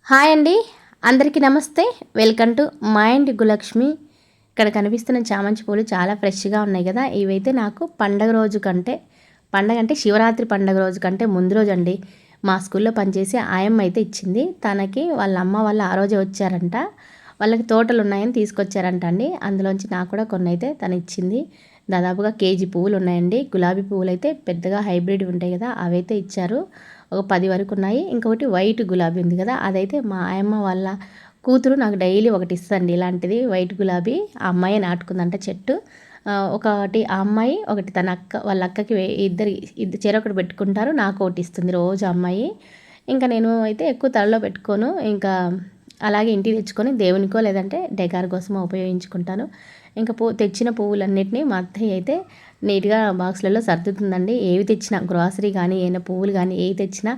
Hi అండి, అందరికీ నమస్తే. వెల్కమ్ టు మా ఇంటి గులక్ష్మి. ఇక్కడ కనిపిస్తున్న చామంతి పూలు చాలా ఫ్రెష్గా ఉన్నాయి కదా. ఇవైతే నాకు పండగ అంటే శివరాత్రి పండగ రోజు కంటే ముందు రోజు అండి మా స్కూల్లో పనిచేసి ఆయమ్మ అయితే ఇచ్చింది. తనకి వాళ్ళ అమ్మ వాళ్ళు ఆ రోజే వచ్చారంట. వాళ్ళకి తోటలు ఉన్నాయని తీసుకొచ్చారంట అండి. అందులోంచి నాకు కూడా కొన్ని అయితే తను ఇచ్చింది. దాదాపుగా కేజీ పువ్వులు ఉన్నాయండి. గులాబీ పువ్వులు అయితే పెద్దగా హైబ్రిడ్ ఉంటాయి కదా, అవైతే ఇచ్చారు. ఒక 10 వరకు ఉన్నాయి. ఇంకొకటి వైట్ గులాబీ ఉంది కదా, అదైతే మా ఆయమ్మ వాళ్ళ కూతురు నాకు డైలీ ఒకటి ఇస్తుంది ఇలాంటిది వైట్ గులాబీ. ఆ అమ్మాయి నాటుకుందంట చెట్టు. ఒకటి ఆ అమ్మాయి, ఒకటి తన అక్క, వాళ్ళ అక్కకి ఇద్దరు చెరొకటి పెట్టుకుంటారు. నాకు ఒకటి ఇస్తుంది రోజు అమ్మాయి. ఇంకా నేను అయితే ఎక్కువ తలలో పెట్టుకోను. ఇంకా అలాగే ఇంటికి తెచ్చుకొని దేవునికో లేదంటే డెకార్ కోసమో ఉపయోగించుకుంటాను. ఇంకా తెచ్చిన పువ్వులన్నిటినీ మా అత్తయ్య అయితే నీట్గా బాక్స్లలో సర్దుతుందండి. ఏవి తెచ్చినా గ్రాసరీ కానీ ఏమైనా పువ్వులు కానీ ఏవి తెచ్చినా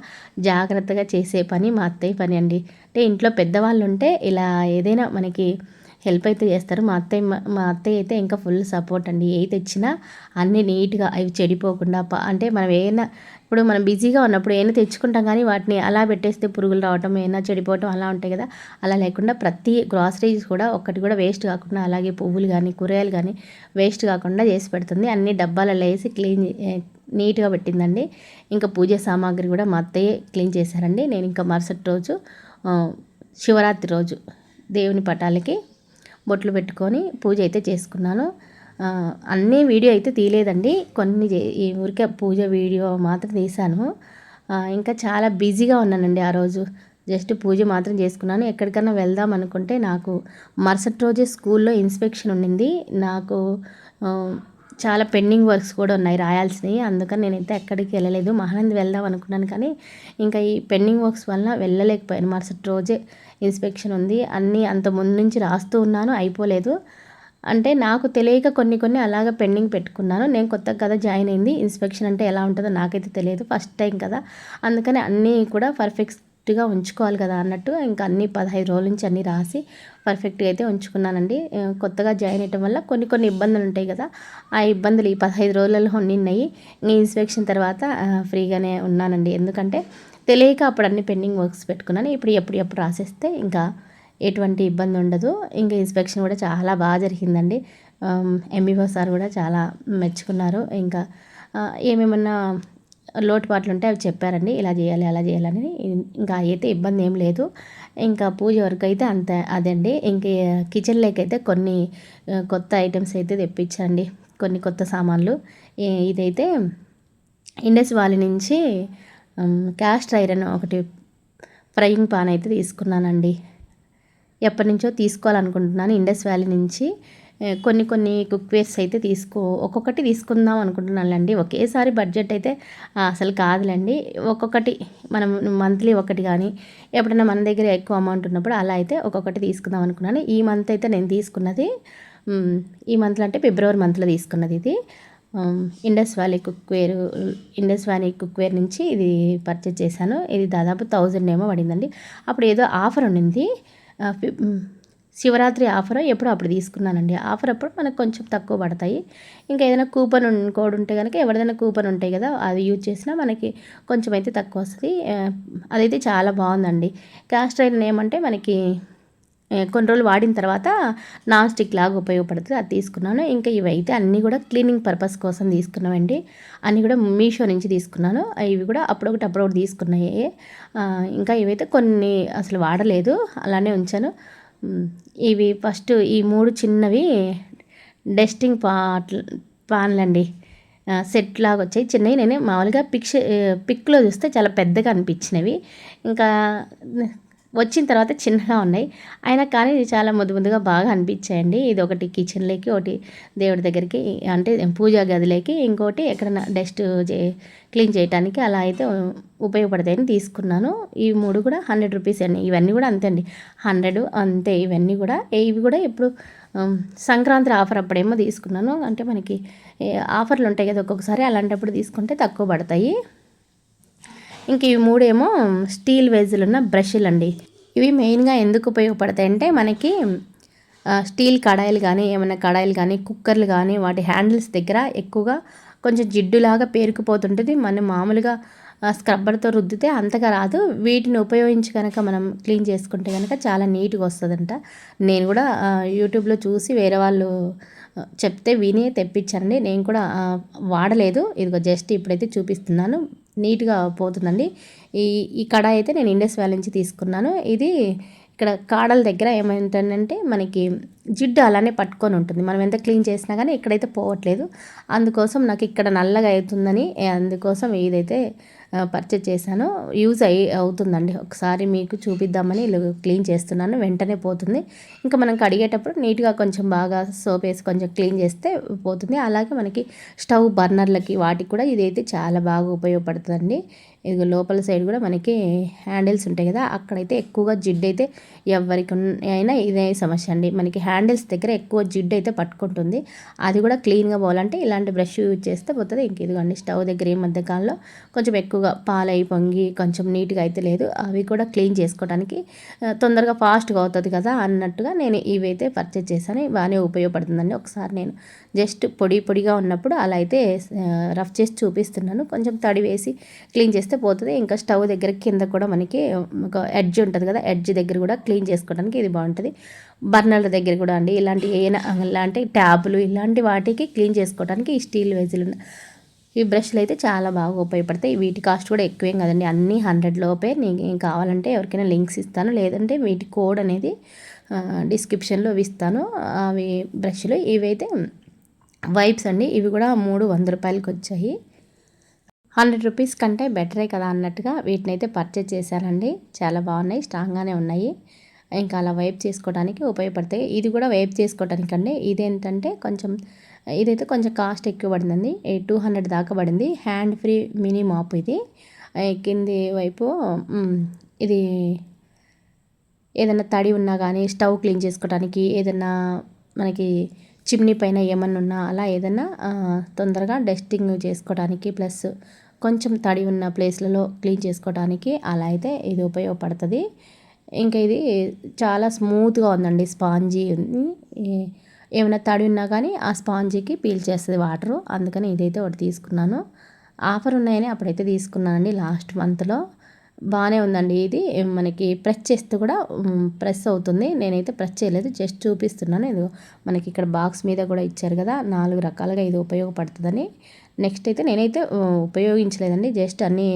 జాగ్రత్తగా చేసే పని మా అత్తయ్య పని అండి. అంటే ఇంట్లో పెద్దవాళ్ళు ఉంటే ఇలా ఏదైనా మనకి హెల్ప్ అయితే చేస్తారు. మా అత్తయ్య అయితే ఇంకా ఫుల్ సపోర్ట్ అండి. ఏవి తెచ్చినా అన్నీ నీట్గా అవి చెడిపోకుండా అంటే మనం ఏమైనా ఇప్పుడు మనం బిజీగా ఉన్నప్పుడు ఏమైనా తెచ్చుకుంటాం కానీ వాటిని అలా పెట్టేస్తే పురుగులు రావటం ఏమైనా చెడిపోవటం అలా ఉంటాయి కదా. అలా లేకుండా ప్రతి గ్రాసరీస్ కూడా ఒక్కటి కూడా వేస్ట్ కాకుండా, అలాగే పువ్వులు కానీ కూరగాయలు కానీ వేస్ట్ కాకుండా చేసి పెడుతుంది. అన్ని డబ్బాలలో వేసి నీట్గా పెట్టిందండి. ఇంకా పూజ సామాగ్రి కూడా మా అత్తయ్య క్లీన్ చేశారండి. నేను ఇంకా మరుసటి రోజు శివరాత్రి రోజు దేవుని పటాలకి బొట్లు పెట్టుకొని పూజ అయితే చేసుకున్నాను. అన్నీ వీడియో అయితే తీయలేదండి, కొన్ని ఈ ఊరికే పూజ వీడియో మాత్రం తీశాను. ఇంకా చాలా బిజీగా ఉన్నానండి ఆ రోజు. జస్ట్ పూజ మాత్రం చేసుకున్నాను. ఎక్కడికన్నా వెళ్దాం అనుకుంటే నాకు మరుసటి రోజే స్కూల్లో ఇన్స్పెక్షన్ ఉండింది. నాకు చాలా పెండింగ్ వర్క్స్ కూడా ఉన్నాయి రాయాల్సినవి. అందుకని నేనైతే ఎక్కడికి వెళ్ళలేదు. మహానంది వెళ్దాం అనుకున్నాను కానీ ఇంకా ఈ పెండింగ్ వర్క్స్ వల్ల వెళ్ళలేకపోయాను. మరుసటి రోజే ఇన్స్పెక్షన్ ఉంది. అన్నీ అంత ముందు నుంచి రాస్తూ ఉన్నాను, అయిపోలేదు. అంటే నాకు తెలియక కొన్ని అలాగ పెండింగ్ పెట్టుకున్నాను. నేను కొత్తగా కదా జాయిన్ అయింది. ఇన్స్పెక్షన్ అంటే ఎలా ఉంటుందో నాకైతే తెలియదు, ఫస్ట్ టైం కదా. అందుకని అన్నీ కూడా పర్ఫెక్ట్గా ఉంచుకోవాలి కదా అన్నట్టు ఇంకా అన్నీ 15 రోజుల నుంచి అన్నీ రాసి పర్ఫెక్ట్గా అయితే ఉంచుకున్నానండి. కొత్తగా జాయిన్ అయ్యటం వల్ల కొన్ని ఇబ్బందులు ఉంటాయి కదా, ఆ ఇబ్బందులు ఈ 15 రోజులలో ఉన్నాయి. ఈ ఇన్స్పెక్షన్ తర్వాత ఫ్రీగానే ఉన్నానండి. ఎందుకంటే తెలియక అప్పుడు అన్ని పెండింగ్ వర్క్స్ పెట్టుకున్నాను. ఇప్పుడు ఎప్పుడు రాసేస్తే ఇంకా ఎటువంటి ఇబ్బంది ఉండదు. ఇంకా ఇన్స్పెక్షన్ కూడా చాలా బాగా జరిగిందండి. ఎంఈఓ సార్ కూడా చాలా మెచ్చుకున్నారు. ఇంకా ఏమేమన్నా లోటుపాట్లు ఉంటే అవి చెప్పారండి, ఇలా చేయాలి అలా చేయాలని. ఇంకా అయితే ఇబ్బంది ఏం లేదు. ఇంకా పూజ వరకు అయితే అదండి. ఇంక కిచెన్లోకి అయితే కొన్ని కొత్త ఐటమ్స్ అయితే తెప్పించండి, కొన్ని కొత్త సామాన్లు. ఇదైతే ఇండస్ వ్యాలీ నుంచి క్యాస్ట్ ఐరన్ ఒకటి ఫ్రైయింగ్ పాన్ అయితే తీసుకున్నానండి. ఎప్పటి నుంచో తీసుకోవాలనుకుంటున్నాను. ఇండస్ వ్యాలీ నుంచి కొన్ని కుక్వేర్స్ అయితే ఒక్కొక్కటి తీసుకుందాం అనుకుంటున్నానులేండి. ఒకేసారి బడ్జెట్ అయితే అసలు కాదులేండి. ఒక్కొక్కటి మనం మంత్లీ ఒకటి కానీ ఎప్పుడైనా మన దగ్గర ఎక్కువ అమౌంట్ ఉన్నప్పుడు అలా అయితే ఒక్కొక్కటి తీసుకుందాం అనుకున్నాను. ఈ మంత్ అయితే నేను తీసుకున్నది, ఈ మంత్లో అంటే ఫిబ్రవరి మంత్లో తీసుకున్నది ఇది ఇండస్ వ్యాలీ కుక్వేర్ నుంచి ఇది పర్చేజ్ చేశాను. ఇది దాదాపు 1000 ఏమో పడిందండి. అప్పుడు ఏదో ఆఫర్ ఉండింది, శివరాత్రి ఆఫర్ ఎప్పుడో అప్పుడు తీసుకున్నానండి. ఆఫర్ అప్పుడు మనకు కొంచెం తక్కువ పడతాయి. ఇంకా ఏదైనా కూపన్ కోడ్ ఉంటే కనుక, ఎవరిదైనా కూపన్ ఉంటాయి కదా, అది యూజ్ చేసినా మనకి కొంచెం అయితే తక్కువ వస్తుంది. అదైతే చాలా బాగుందండి. క్యాస్ట్ ఐరన్ ఏమంటే మనకి కొన్ని రోజులు వాడిన తర్వాత నాన్ స్టిక్ లాగా ఉపయోగపడుతుంది, అది తీసుకున్నాను. ఇంకా ఇవైతే అన్నీ కూడా క్లీనింగ్ పర్పస్ కోసం తీసుకున్నామండి. అన్నీ కూడా మీషో నుంచి తీసుకున్నాను. ఇవి కూడా అప్పుడొకటి తీసుకున్నాయి. ఇంకా ఇవైతే కొన్ని అసలు వాడలేదు, అలానే ఉంచాను. ఇవి ఫస్ట్ ఈ 3 చిన్నవి డస్టింగ్ పాన్లండి, సెట్ లాగా వచ్చాయి చిన్నవి. నేను మామూలుగా పిక్లో చూస్తే చాలా పెద్దగా అనిపించినవి, ఇంకా వచ్చిన తర్వాత చిన్నగా ఉన్నాయి. అయినా కానీ ఇది చాలా ముద్దుగా బాగా అనిపించాయండి. ఇది ఒకటి కిచెన్లోకి, ఒకటి దేవుడి దగ్గరికి అంటే పూజా గదిలోకి, ఇంకోటి ఎక్కడైనా డస్ట్ క్లీన్ చేయడానికి అలా అయితే ఉపయోగపడతాయని తీసుకున్నాను. ఈ 3 కూడా 100 రూపీస్ అండి. ఇవన్నీ కూడా అంతే అండి, 100 అంతే. ఇవన్నీ కూడా ఇవి కూడా ఇప్పుడు సంక్రాంతి ఆఫర్ అప్పుడేమో తీసుకున్నాను. అంటే మనకి ఆఫర్లు ఉంటాయి కదా ఒక్కొక్కసారి, అలాంటప్పుడు తీసుకుంటే తక్కువ పడతాయి. ఇంక ఇవి 3 ఏమో స్టీల్ వేజులు ఉన్న బ్రష్లు అండి. ఇవి మెయిన్గా ఎందుకు ఉపయోగపడతాయి అంటే మనకి స్టీల్ కడాయిలు కానీ, ఏమైనా కడాయిలు కానీ, కుక్కర్లు కానీ, వాటి హ్యాండిల్స్ దగ్గర ఎక్కువగా కొంచెం జిడ్డులాగా పేరుకుపోతుంటుంది. మనం మామూలుగా స్క్రబ్బర్తో రుద్దితే అంతగా రాదు. వీటిని ఉపయోగించి కనుక మనం క్లీన్ చేసుకుంటే కనుక చాలా నీట్గా వస్తుందంట. నేను కూడా యూట్యూబ్లో చూసి వేరే వాళ్ళు చెప్తే విని తెప్పించానండి. నేను కూడా వాడలేదు. ఇదిగో జస్ట్ ఇప్పుడైతే చూపిస్తున్నాను. నీట్గా పోతుందండి. ఈ ఈ కడాయి అయితే నేను ఇండస్ వ్యాలీ నుంచి తీసుకున్నాను. ఇది ఇక్కడ కాడల దగ్గర ఏమైందంటే మనకి జిడ్డు అలానే పట్టుకొని ఉంటుంది. మనం ఎంత క్లీన్ చేసినా కానీ ఇక్కడైతే పోవట్లేదు. అందుకోసం నాకు ఇక్కడ నల్లగా అవుతుందని అందుకోసం ఇదైతే పర్చేజ్ చేశాను. యూజ్ అవుతుందండి. ఒకసారి మీకు చూపిద్దామని ఇలా క్లీన్ చేస్తున్నాను. వెంటనే పోతుంది. ఇంకా మనం కడిగేటప్పుడు నీట్గా కొంచెం బాగా సోప్ వేసి కొంచెం క్లీన్ చేస్తే పోతుంది. అలాగే మనకి స్టవ్ బర్నర్లకి వాటికి కూడా ఇదైతే చాలా బాగా ఉపయోగపడుతుందండి. ఇది లోపల సైడ్ కూడా మనకి హ్యాండిల్స్ ఉంటాయి కదా, అక్కడైతే ఎక్కువగా జిడ్డు అయితే ఎవరికి అయినా ఇదే సమస్య అండి. మనకి హ్యాండిల్స్ దగ్గర ఎక్కువ జిడ్డు అయితే పట్టుకుంటుంది. అది కూడా క్లీన్గా పోవాలంటే ఇలాంటి బ్రష్ యూజ్ చేస్తే పోతుంది. ఇంక ఇదిగోండి స్టవ్ దగ్గర ఈ మధ్యకాలంలో కొంచెం ఎక్కువగా పాలై పొంగి కొంచెం నీట్గా అయితే లేదు. అవి కూడా క్లీన్ చేసుకోవడానికి తొందరగా ఫాస్ట్గా అవుతుంది కదా అన్నట్టుగా నేను ఇవైతే పర్చేజ్ చేశాను. బాగానే ఉపయోగపడుతుందండి. ఒకసారి నేను జస్ట్ పొడిగా ఉన్నప్పుడు అలా అయితే రఫ్ చేసి చూపిస్తున్నాను. కొంచెం తడి వేసి క్లీన్ చేస్తే పోతుంది. ఇంకా స్టవ్ దగ్గర కింద కూడా మనకి ఒక ఎడ్జ్ ఉంటుంది కదా, ఎడ్జ్ దగ్గర కూడా క్లీన్ చేసుకోవడానికి ఇది బాగుంటుంది. బర్నర్ల దగ్గర కూడా అండి ఇలాంటి ఇలాంటి ట్యాబులు ఇలాంటి వాటికి క్లీన్ చేసుకోవడానికి ఈ స్టీల్ వెజిల్ ఈ బ్రష్లు అయితే చాలా బాగా ఉపయోగపడతాయి. వీటి కాస్ట్ కూడా ఎక్కువేం కదండి, అన్నీ 100 లోపే. నేను కావాలంటే ఎవరికైనా లింక్స్ ఇస్తాను, లేదంటే వీటి కోడ్ అనేది డిస్క్రిప్షన్లో ఇస్తాను. అవి బ్రష్లు ఇవైతే వైప్స్ అండి. ఇవి కూడా 300 రూపాయలకి వచ్చాయి. 100 రూపీస్ కంటే బెటరే కదా అన్నట్టుగా వీటిని అయితే పర్చేజ్ చేశానండి. చాలా బాగున్నాయి, స్ట్రాంగ్గానే ఉన్నాయి. ఇంకా అలా వైప్ చేసుకోవడానికి ఉపయోగపడతాయి. ఇది కూడా వైప్ చేసుకోవడానికి అండి. ఇదేంటంటే ఇదైతే కొంచెం కాస్ట్ ఎక్కువ పడిందండి. 200 దాకా పడింది. హ్యాండ్ ఫ్రీ మినీ మాప్ ఇది. కింది వైపు ఇది ఏదైనా తడి ఉన్నా కానీ స్టవ్ క్లీన్ చేసుకోవడానికి, ఏదైనా మనకి చిమ్నీ పైన ఏమన్నా ఉన్నా అలా ఏదైనా తొందరగా డస్టింగ్ చేసుకోవడానికి, ప్లస్ కొంచెం తడి ఉన్న ప్లేస్లలో క్లీన్ చేసుకోవడానికి అలా అయితే ఇది ఉపయోగపడుతుంది. ఇంకా ఇది చాలా స్మూత్గా ఉందండి. స్పాంజీ ఉంది. ఏమైనా తడి ఉన్నా కానీ ఆ స్పాంజీకి పీల్చేస్తుంది వాటరు. అందుకని ఇదైతే ఒకటి తీసుకున్నాను. ఆఫర్ ఉన్నాయని అప్పుడైతే తీసుకున్నానండి లాస్ట్ మంత్లో. బాగానే ఉందండి. ఇది మనకి ప్రెస్ చేస్తే కూడా ప్రెస్ అవుతుంది. నేనైతే ప్రెస్ చేయలేదు, జస్ట్ చూపిస్తున్నాను. ఇది మనకి ఇక్కడ బాక్స్ మీద కూడా ఇచ్చారు కదా, 4 రకాలుగా ఇది ఉపయోగపడుతుందని. నెక్స్ట్ అయితే నేనైతే ఉపయోగించలేదండి, జస్ట్ అన్నీ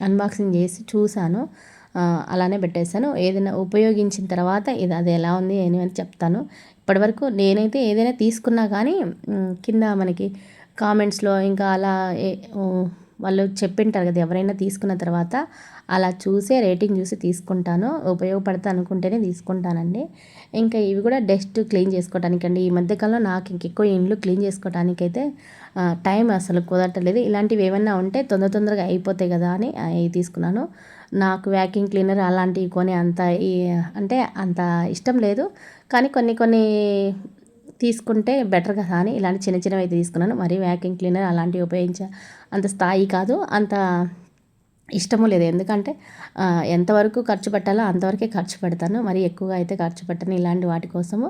అన్బాక్సింగ్ చేసి చూశాను, అలానే పెట్టేశాను. ఏదైనా ఉపయోగించిన తర్వాత అది ఎలా ఉంది అని చెప్తాను. ఇప్పటివరకు నేనైతే ఏదైనా తీసుకున్నా కానీ కింద మనకి కామెంట్స్లో ఇంకా అలా వాళ్ళు చెప్పింటారు కదా, ఎవరైనా తీసుకున్న తర్వాత అలా చూసే రేటింగ్ చూసి తీసుకుంటాను. ఉపయోగపడతా అనుకుంటేనే తీసుకుంటానండి. ఇంకా ఇవి కూడా డస్ట్ క్లీన్ చేసుకోవటానికండి. ఈ మధ్యకాలంలో నాకు ఇంకెక్కువ ఇండ్లు క్లీన్ చేసుకోవటానికైతే టైం అసలు కుదరట్లేదు. ఇలాంటివి ఏమన్నా ఉంటే తొందరగా అయిపోతాయి కదా అని అవి తీసుకున్నాను. నాకు వ్యాక్యూమ్ క్లీనర్ అలాంటివి కొని అంటే అంత ఇష్టం లేదు, కానీ కొన్ని తీసుకుంటే బెటర్ కదా అని ఇలాంటి చిన్నవి అయితే తీసుకున్నాను. మరి వ్యాక్యూమ్ క్లీనర్ అలాంటివి అంత స్థాయి కాదు, అంత ఇష్టము లేదు. ఎందుకంటే ఎంతవరకు ఖర్చు పెట్టాలో అంతవరకే ఖర్చు పెడతాను, మరి ఎక్కువగా అయితే ఖర్చు పెట్టను ఇలాంటి వాటి కోసము.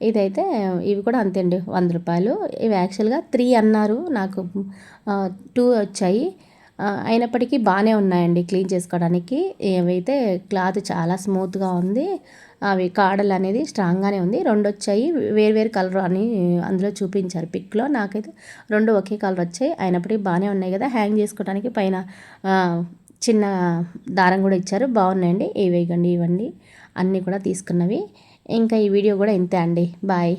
ఇదైతే ఇవి కూడా అంతే అండి, 100 రూపాయలు. ఇవి యాక్చువల్గా 3 అన్నారు, నాకు 2 వచ్చాయి. అయినప్పటికీ బాగానే ఉన్నాయండి క్లీన్ చేసుకోవడానికి. ఏవైతే క్లాత్ చాలా స్మూత్గా ఉంది, అవి కాడలు అనేది స్ట్రాంగ్గానే ఉంది. 2 వచ్చాయి, వేరు కలర్ అని అందులో చూపించారు పిక్లో. నాకైతే 2 ఒకే కలర్ వచ్చాయి. అయినప్పటికీ బాగానే ఉన్నాయి కదా. హ్యాంగ్ చేసుకోవడానికి పైన చిన్న దారం కూడా ఇచ్చారు, బాగున్నాయండి. ఇవ్వండి అన్నీ కూడా తీసుకున్నవి. ఇంకా ఈ వీడియో కూడా ఇంతే అండి. బాయ్.